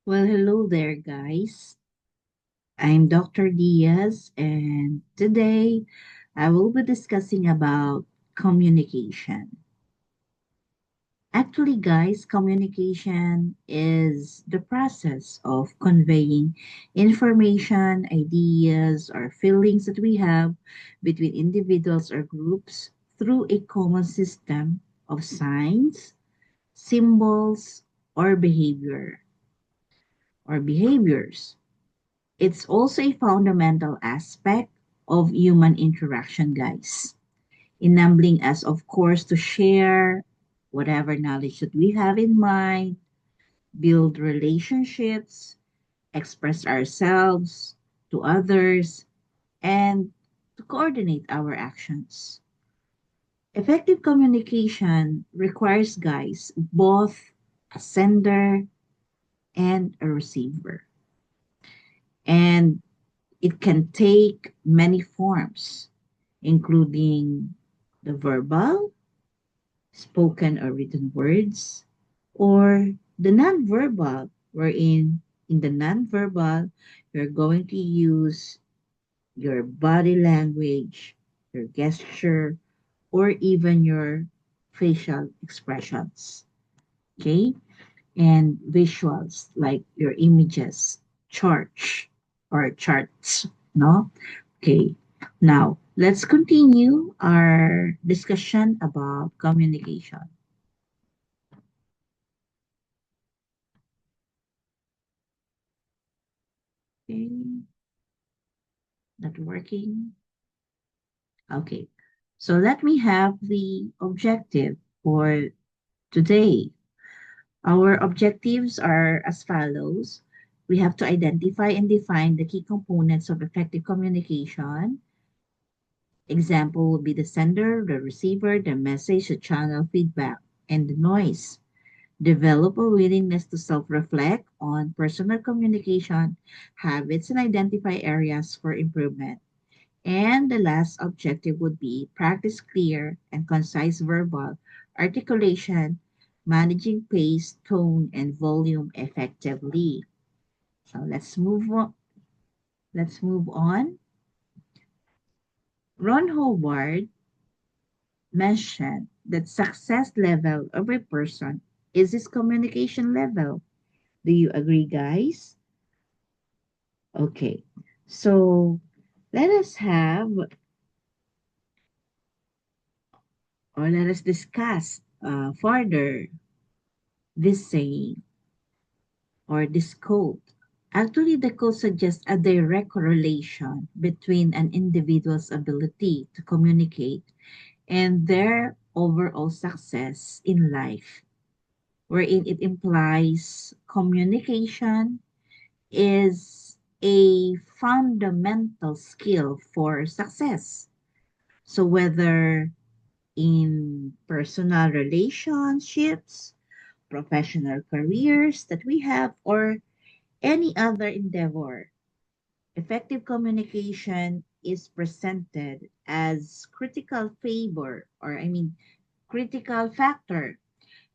Well, hello there, guys. I'm Dr. Diaz, and today I will be discussing about communication. Actually, guys, communication is the process of conveying information, ideas, or feelings that we have between individuals or groups through a common system of signs, symbols, or behaviors. It's also a fundamental aspect of human interaction, guys, enabling us, of course, to share whatever knowledge that we have in mind, build relationships, express ourselves to others, and to coordinate our actions. Effective communication requires, guys, both a sender and a receiver. And it can take many forms, including the verbal, spoken or written words, or the nonverbal, wherein in the nonverbal, you're going to use your body language, your gesture, or even your facial expressions. Okay? And visuals like your images, charts, no? Okay, now let's continue our discussion about communication. Okay, not working. Okay, so let me have the objective for today. Our objectives are as follows. We have to identify and define the key components of effective communication. Example would be the sender, the receiver, the message, the channel feedback, and the noise. Develop a willingness to self reflect on personal communication habits and identify areas for improvement. And the last objective would be practice clear and concise verbal articulation, managing pace, tone, and volume effectively. So let's move on. Let's move on. Ron Howard mentioned that success level of a person is his communication level. Do you agree, guys? Okay. So let us have or let us discuss further this saying or this quote. Actually, the quote suggests a direct correlation between an individual's ability to communicate and their overall success in life, wherein it implies communication is a fundamental skill for success. So, whether in personal relationships, professional careers that we have, or any other endeavor, effective communication is presented as critical factor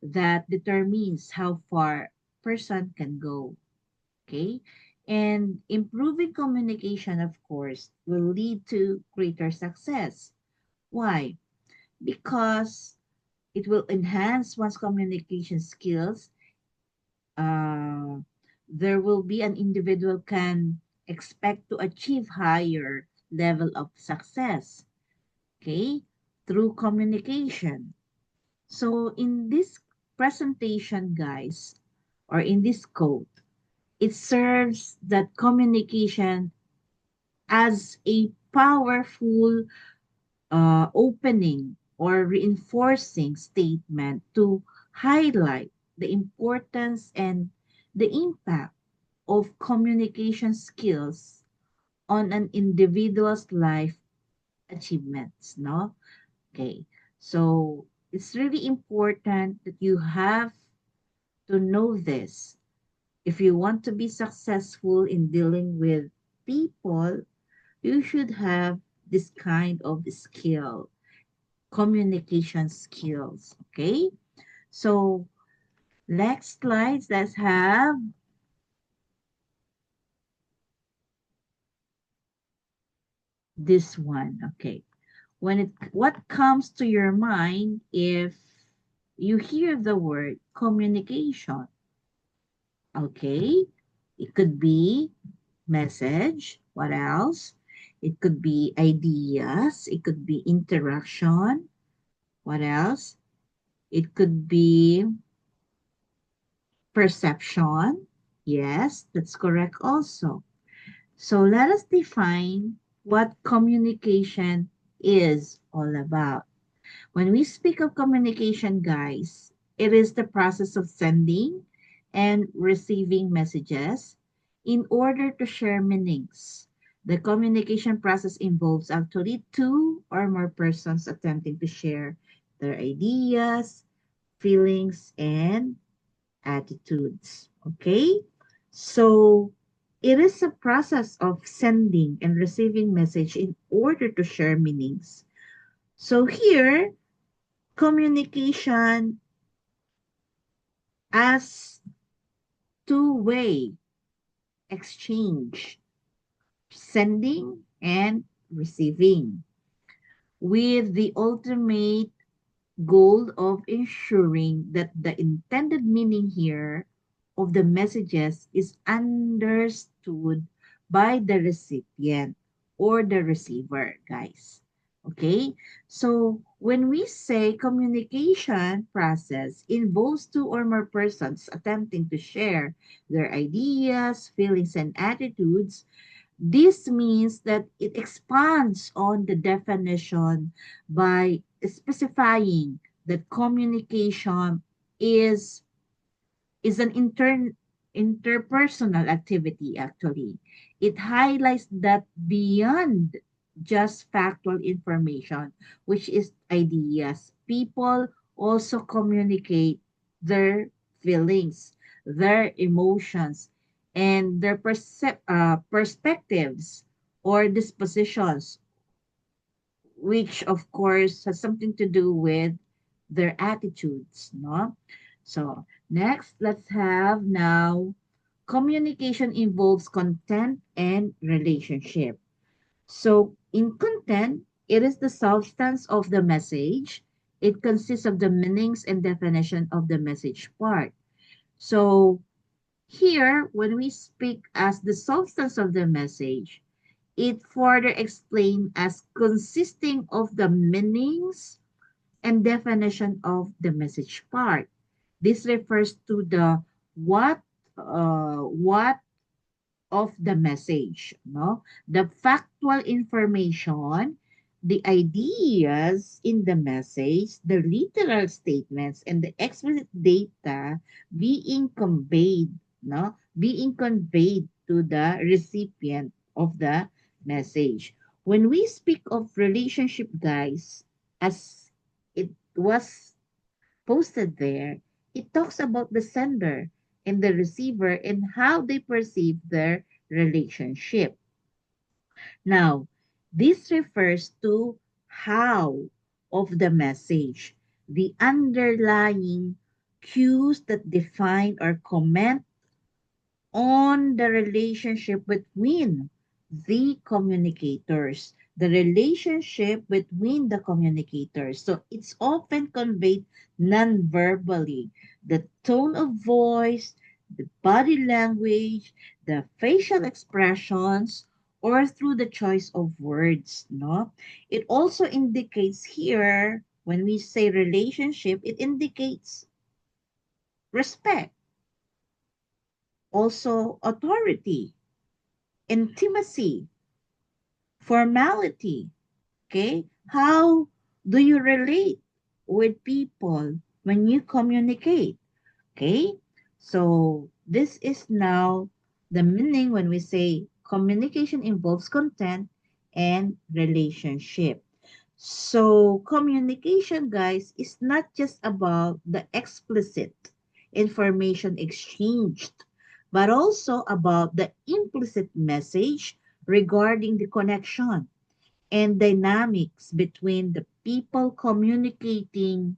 that determines how far person can go. Okay. And improving communication, of course, will lead to greater success. Why? Because it will enhance one's communication skills. Uh, there will be an individual can expect to achieve higher level of success, okay, through communication. So in this presentation, guys, or in this code, it serves that communication as a powerful opening or reinforcing statement to highlight the importance and the impact of communication skills on an individual's life achievements, no? Okay. So it's really important that you have to know this. If you want to be successful in dealing with people, you should have this kind of skill, communication skills. Okay. So next slides, let's have. This one, okay. What comes to your mind if you hear the word communication? Okay, it could be message. What else? It could be ideas. It could be interaction. What else? It could be perception. Yes, that's correct also. So let us define what communication is all about. When we speak of communication, guys, it is the process of sending and receiving messages in order to share meanings. The communication process involves actually two or more persons attempting to share their ideas, feelings, and attitudes. Okay? So it is a process of sending and receiving message in order to share meanings. So here, communication as two-way exchange, sending and receiving, with the ultimate goal of ensuring that the intended meaning here of the messages is understood by the recipient or the receiver, guys. Okay? So, when we say communication process involves two or more persons attempting to share their ideas, feelings, and attitudes, this means that it expands on the definition by specifying that communication is is an interpersonal activity actually. It highlights that beyond just factual information, which is ideas, people also communicate their feelings, their emotions, and their perspectives or dispositions, which of course has something to do with their attitudes, no? So next, let's have now communication involves content and relationship. So in content, it is the substance of the message. It consists of the meanings and definition of the message part. So here, when we speak as the substance of the message, it further explained as consisting of the meanings and definition of the message part. This refers to the what what of the message, no? The factual information, the ideas in the message, the literal statements, and the explicit data being conveyed, no? Being conveyed to the recipient of the message. When we speak of relationship, guys, as it was posted there, it talks about the sender and the receiver and how they perceive their relationship. Now, this refers to how of the message, the underlying cues that define or comment on the relationship between the communicators, the relationship between the communicators. So it's often conveyed non-verbally. The tone of voice, the body language, the facial expressions, or through the choice of words. No, it also indicates here when we say relationship, it indicates respect, also authority, intimacy, formality. Okay? How do you relate with people when you communicate? Okay? So, this is now the meaning when we say communication involves content and relationship. So, communication, guys, is not just about the explicit information exchanged, but also about the implicit message regarding the connection and dynamics between the people communicating,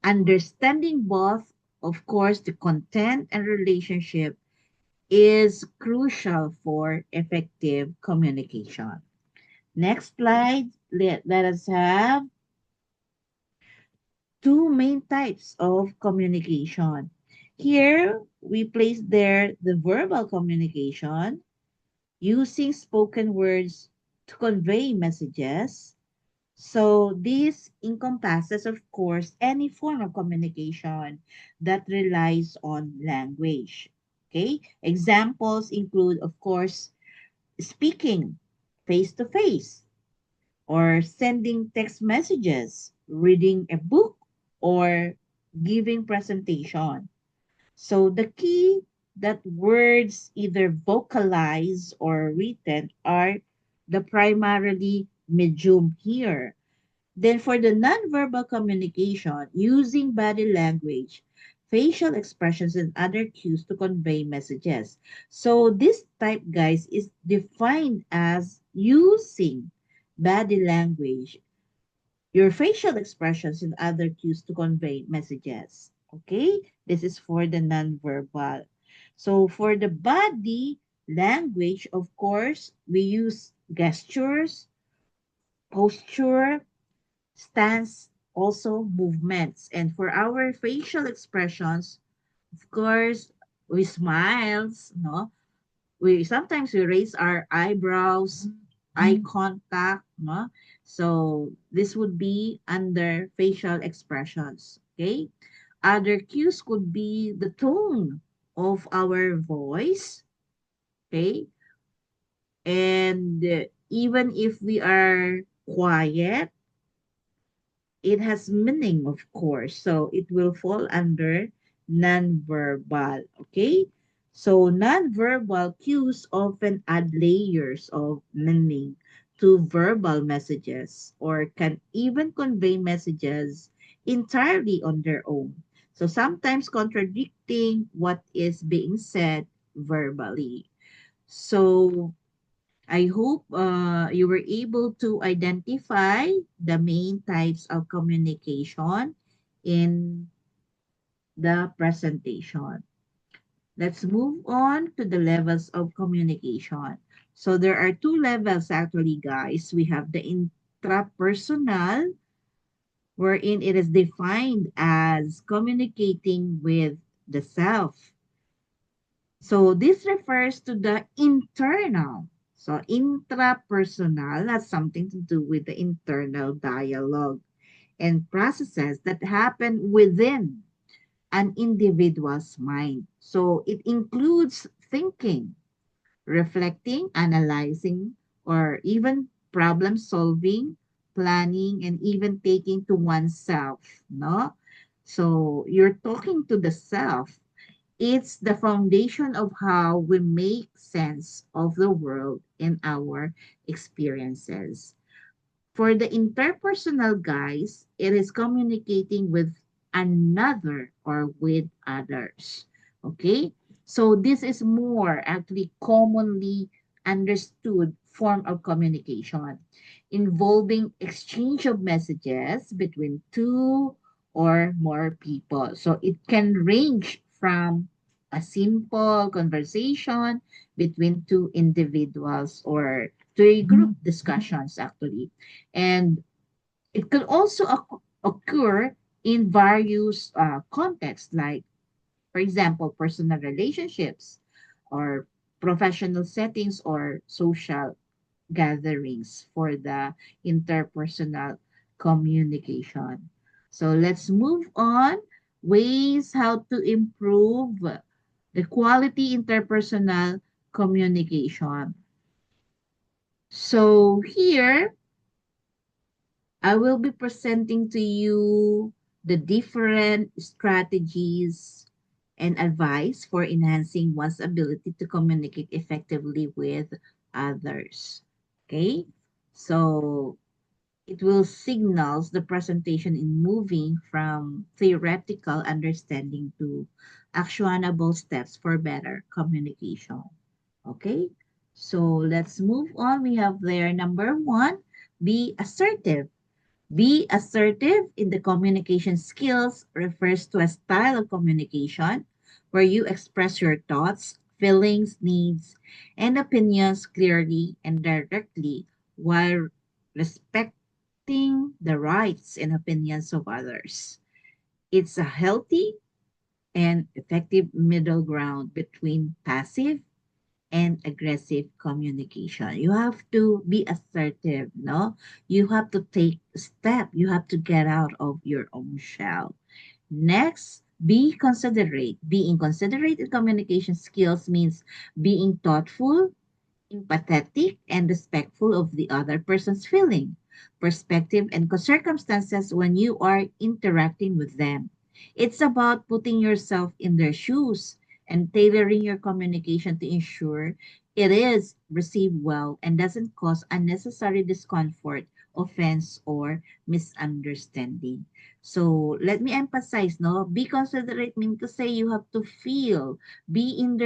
understanding both, of course, the content and relationship is crucial for effective communication. Next slide, let us have two main types of communication. Here, we place there the verbal communication, using spoken words to convey messages. So this encompasses, of course, any form of communication that relies on language. Okay, examples include, of course, speaking face to face, or sending text messages, reading a book, or giving presentation. So the key that words either vocalized or written are the primarily medium here. Then for the nonverbal communication, using body language, facial expressions, and other cues to convey messages. So this type, guys, is defined as using body language, your facial expressions, and other cues to convey messages. Okay? This is for the nonverbal. So for the body language, of course, we use gestures, posture, stance, also movements. And for our facial expressions, of course, we smiles, no? We sometimes we raise our eyebrows, eye contact, no? So this would be under facial expressions, okay? Other cues could be the tone of our voice, okay? And even if we are quiet, it has meaning, of course. So it will fall under nonverbal. Okay? So nonverbal cues often add layers of meaning to verbal messages, or can even convey messages entirely on their own. So sometimes contradicting what is being said verbally. So I hope you were able to identify the main types of communication in the presentation. Let's move on to the levels of communication. So there are two levels actually, guys. We have the intrapersonal, wherein it is defined as communicating with the self. So this refers to the internal. So intrapersonal has something to do with the internal dialogue and processes that happen within an individual's mind. So it includes thinking, reflecting, analyzing, or even problem solving, planning, and even taking to oneself, no? So you're talking to the self. It's the foundation of how we make sense of the world and our experiences. For the interpersonal guys, it is communicating with another or with others. Okay? So this is more actually commonly understood form of communication involving exchange of messages between two or more people. So it can range from a simple conversation between two individuals or to a group discussions actually. And it could also occur in various contexts, like, for example, personal relationships or professional settings or social gatherings for the interpersonal communication. So let's move on. Ways how to improve the quality interpersonal communication. So here, I will be presenting to you the different strategies and advice for enhancing one's ability to communicate effectively with others. Okay, so it will signals the presentation in moving from theoretical understanding to actionable steps for better communication. Okay, so let's move on. We have there number one, be assertive. Be assertive in the communication skills refers to a style of communication where you express your thoughts, feelings, needs, and opinions clearly and directly while respecting the rights and opinions of others. It's a healthy and effective middle ground between passive and aggressive communication. You have to be assertive, no? You have to take a step. You have to get out of your own shell. Next, be considerate. Being considerate in communication skills means being thoughtful, empathetic, and respectful of the other person's feeling, perspective, and circumstances when you are interacting with them. It's about putting yourself in their shoes and tailoring your communication to ensure it is received well and doesn't cause unnecessary discomfort, offense, or misunderstanding. So let me emphasize, no, be considerate means to say you have to feel, be in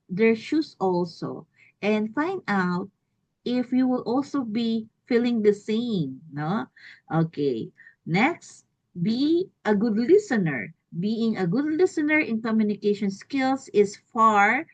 their shoes also, and find out if you will also be feeling the same, no? Okay. Next, be a good listener. Being a good listener in communication skills is far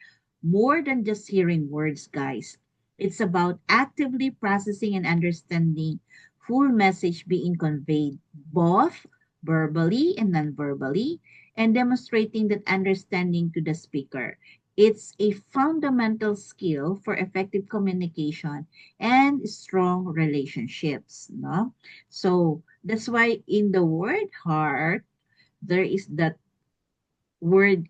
more than just hearing words, guys. It's about actively processing and understanding full message being conveyed, both verbally and non-verbally, and demonstrating that understanding to the speaker. It's a fundamental skill for effective communication and strong relationships, no? So that's why in the word heart, there is that word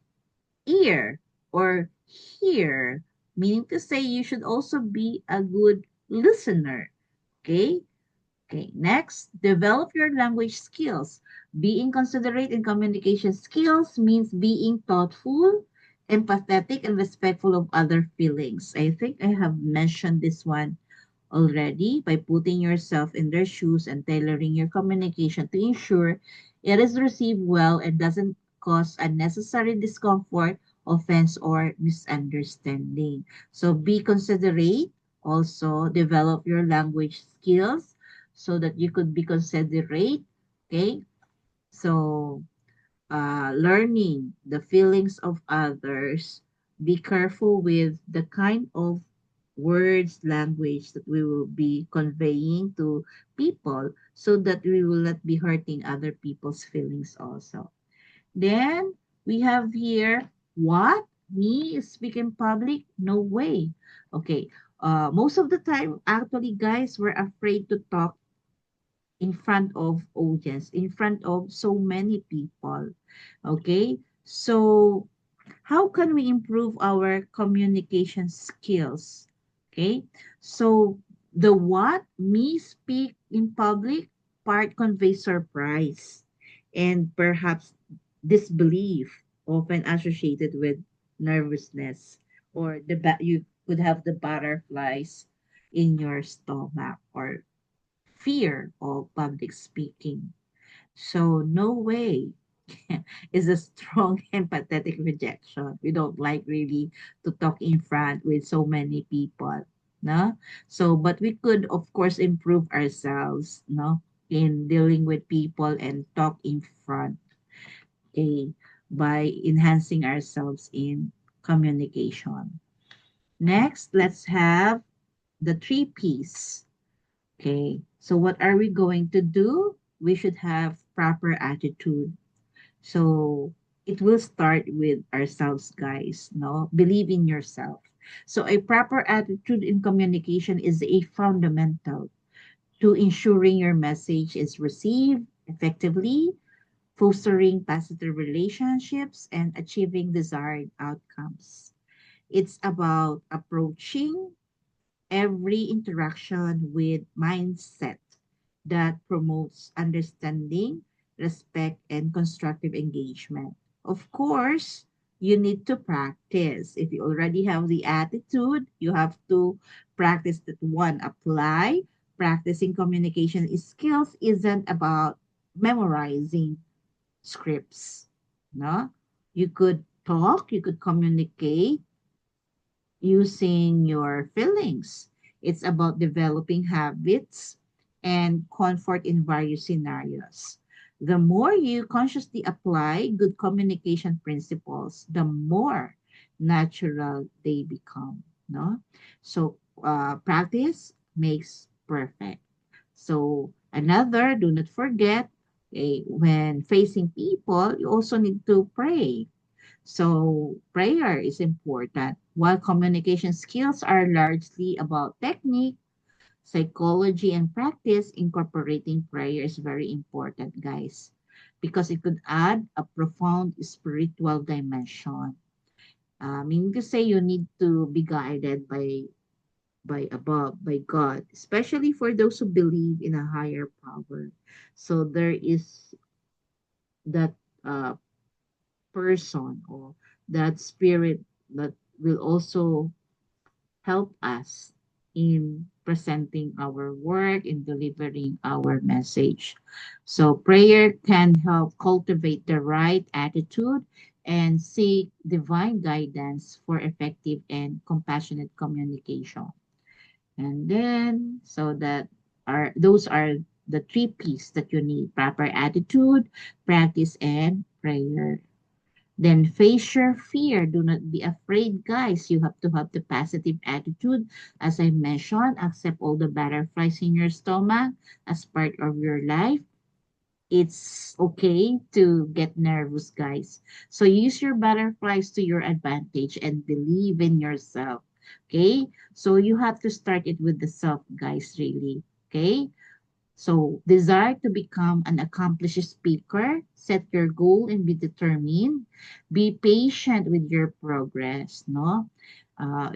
ear or hear, meaning to say you should also be a good listener. Okay? Okay, next, develop your language skills. Being considerate in communication skills means being thoughtful, empathetic, and respectful of other feelings. I think I have mentioned this one already by putting yourself in their shoes and tailoring your communication to ensure it is received well and doesn't cause unnecessary discomfort, offense, or misunderstanding. So be considerate. Also, develop your language skills so that you could be considerate. Okay. So learning the feelings of others, be careful with the kind of words, language that we will be conveying to people so that we will not be hurting other people's feelings also. Then we have here, what? Me speak in public? No way. Okay. Most of the time, actually, guys, we're afraid to talk in front of audience, in front of so many people. Okay? So, how can we improve our communication skills? Okay? So, the what, me speak in public, part conveys surprise and perhaps disbelief, often associated with nervousness, or you could have the butterflies in your stomach, or fear of public speaking. So no way is a strong empathetic rejection. We don't like really to talk in front with so many people. No? So but we could of course improve ourselves, no, in dealing with people and talk in front, okay, by enhancing ourselves in communication. Next, let's have the three P's. Okay, so what are we going to do? We should have proper attitude. So it will start with ourselves, guys. No, believe in yourself. So a proper attitude in communication is a fundamental to ensuring your message is received effectively, fostering positive relationships, and achieving desired outcomes. It's about approaching every interaction with mindset that promotes understanding, respect, and constructive engagement. Of course, you need to practice. If you already have the attitude, you have to practice that one. Apply. Practicing communication skills isn't about memorizing scripts. No? You could talk, you could communicate, using your feelings. It's about developing habits and comfort in various scenarios. The more you consciously apply good communication principles, the more natural they become. No, so practice makes perfect. So another, do not forget, okay, when facing people, you also need to pray. So prayer is important. While communication skills are largely about technique, psychology, and practice, incorporating prayer is very important, guys, because it could add a profound spiritual dimension. Meaning to say you need to be guided by above, by God, especially for those who believe in a higher power. So there is that uh, person or that spirit that will also help us in presenting our work, in delivering our message. So prayer can help cultivate the right attitude and seek divine guidance for effective and compassionate communication. And then, so that are those are the three P's that you need: proper attitude, practice, and prayer. Then face your fear. Do not be afraid, guys. You have to have the positive attitude. As I mentioned, accept all the butterflies in your stomach as part of your life. It's okay to get nervous, guys. So use your butterflies to your advantage and believe in yourself. Okay? So you have to start it with the self, guys, really. Okay? So, desire to become an accomplished speaker, set your goal and be determined. Be patient with your progress, no?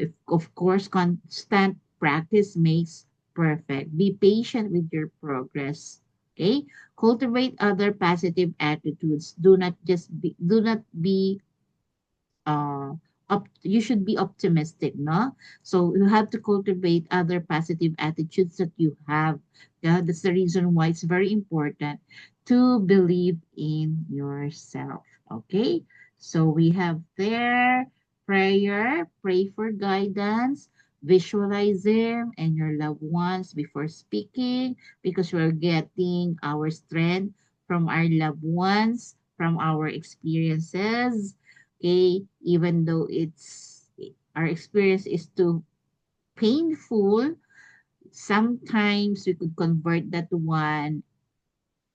If, of course, constant practice makes perfect. Be patient with your progress, okay? Cultivate other positive attitudes. Do not be uh you should be optimistic, no? So you have to cultivate other positive attitudes that you have. Yeah, that's the reason why it's very important to believe in yourself. Okay, so we have there prayer, pray for guidance, visualize them and your loved ones before speaking, because we're getting our strength from our loved ones, from our experiences. Okay, even though it's our experience is too painful, sometimes we could convert that one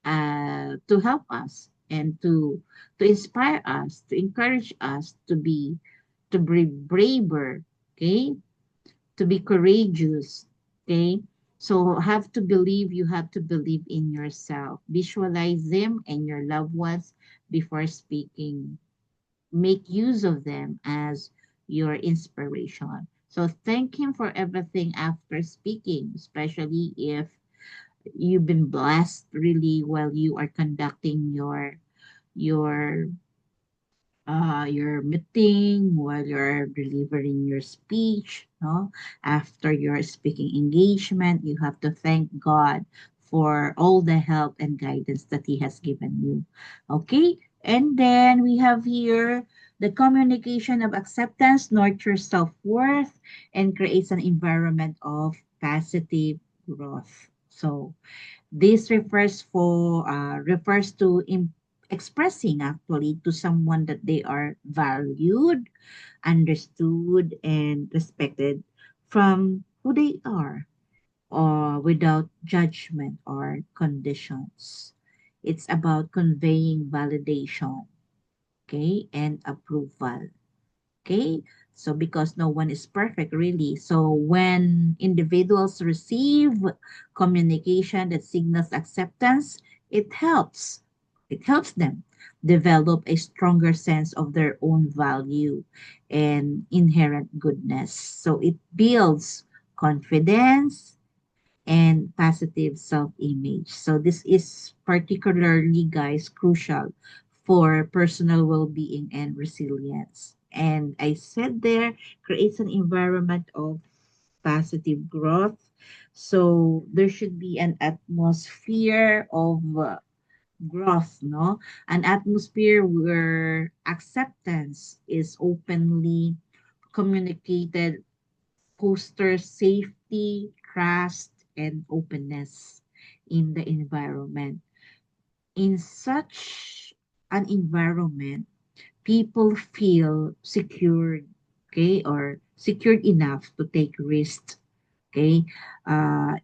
to help us and to inspire us, to encourage us to be braver, okay, to be courageous, okay. So you have to believe in yourself, visualize them and your loved ones before speaking, make use of them as your inspiration. So thank him for everything after speaking, especially if you've been blessed really while you are conducting your your meeting, while you're delivering your speech, no? After your speaking engagement, you have to thank God for all the help and guidance that He has given you. Okay? And then we have here the communication of acceptance nurtures self-worth and creates an environment of positive growth. So this refers to expressing actually to someone that they are valued, understood, and respected from who they are, or without judgment or conditions. It's about conveying validation, okay, and approval. Okay, so because no one is perfect, really. So when individuals receive communication that signals acceptance, it helps. It helps them develop a stronger sense of their own value and inherent goodness. So it builds confidence and positive self-image. So this is particularly, guys, crucial for personal well-being and resilience. And I said there, creates an environment of positive growth. So there should be an atmosphere of growth, no? An atmosphere where acceptance is openly communicated, fosters safety, trust, and openness in the environment. In such an environment, people feel secured, okay, or secured enough to take risks, Okay,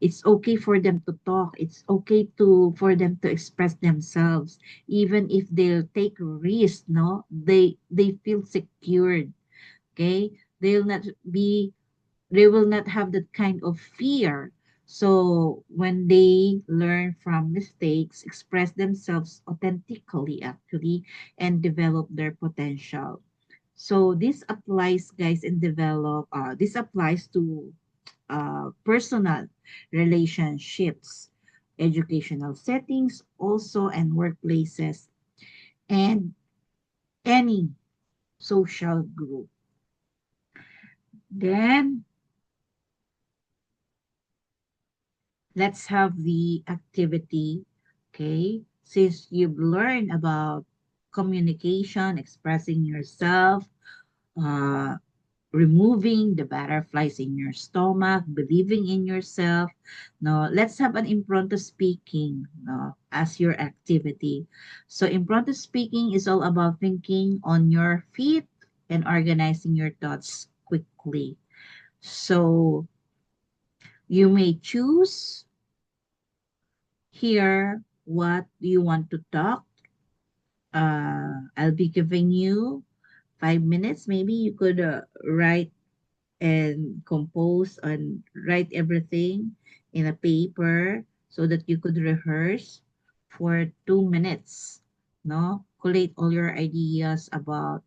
it's okay for them to talk. It's okay to for them to express themselves, even if they'll take risks. No, they feel secured. Okay, they'll not be they will not have that kind of fear. So when they learn from mistakes, express themselves authentically, actually, and develop their potential. So this applies, guys, and develop. This applies to personal relationships, educational settings, also, and workplaces, and any social group. Then let's have the activity. Okay, since you've learned about communication, expressing yourself, uh, removing the butterflies in your stomach, believing in yourself. No, let's have an impromptu speaking, no, as your activity. So impromptu speaking is all about thinking on your feet and organizing your thoughts quickly. So you may choose here what you want to talk. I'll be giving you 5 minutes. Maybe you could write and compose and write everything in a paper so that you could rehearse for 2 minutes. No, collate all your ideas about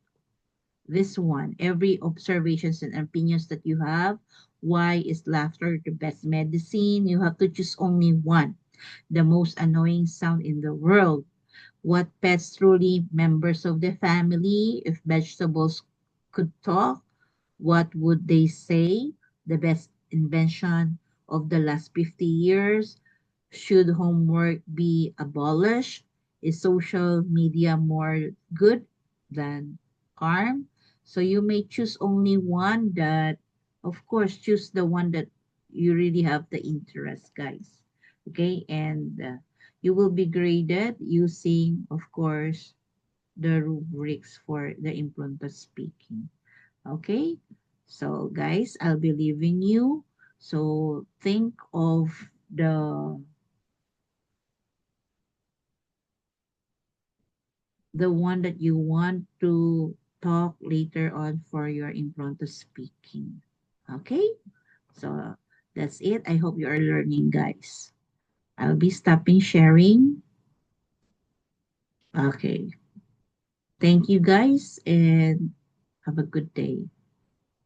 this one, every observations and opinions that you have. Why is laughter the best medicine? You have to choose only one. The most annoying sound in the world. What pets truly members of the family? If vegetables could talk, what would they say? The best invention of the last 50 years? Should homework be abolished? Is social media more good than harm? So you may choose only one that, of course, choose the one that you really have the interest, guys. Okay, and you will be graded using, of course, the rubrics for the impromptu speaking. Okay, so guys, I'll be leaving you. So think of the one that you want to talk later on for your impromptu speaking. Okay, so that's it. I hope you are learning, guys. I'll be stopping sharing. Okay, thank you, guys, and have a good day.